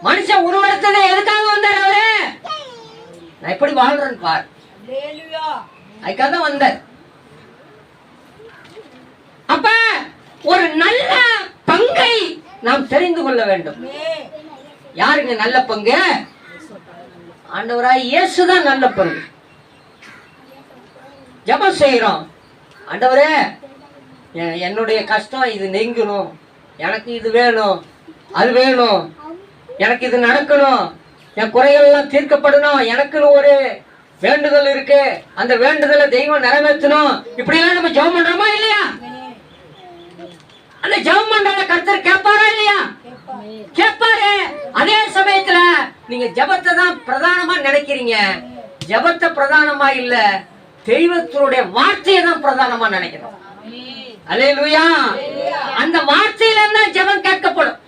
மனுஷன் உருவெடுத்தது எதுக்காக வந்தார்? அவரு நான் எப்படி வாழ்றேன்னு பார், அதுக்காக தான் வந்தார். அப்ப ஒரு நல்ல பங்கை நாம் தெரிந்து கொள்ள வேண்டும். யாருங்க நல்ல பங்கு? ஆண்டவராய் இயேசுதான் நல்ல பங்கு. ஜெபம் செய்யறோம், ஆண்டவரே என்னுடைய கஷ்டம் இது நீங்கணும், எனக்கு இது வேணும், அது வேணும், எனக்கு இது நடக்கணும், என் குறைகள் எல்லாம் தீர்க்கப்படணும், எனக்குன்னு ஒரு வேண்டுதல் இருக்கு, அந்த வேண்டுதலை தெய்வம் நிறைவேற்றணும். இப்படி எல்லாம் நம்ம ஜெபம் பண்றோமா இல்லையா? அந்த ஜெபம் பண்றத கர்த்தர் கேட்பாரா இல்லையா? கேட்பாரு. அதே சமயத்துல நீங்க ஜெபத்தை தான் பிரதானமா நினைக்கிறீங்க. ஜெபத்தை பிரதானமா இல்ல, தெய்வத்தினுடைய வார்த்தையை தான் பிரதானமா நினைக்கிறோம். அல்லேலூயா. அந்த வார்த்தையில தான் ஜெபம் கேட்கப்படும்.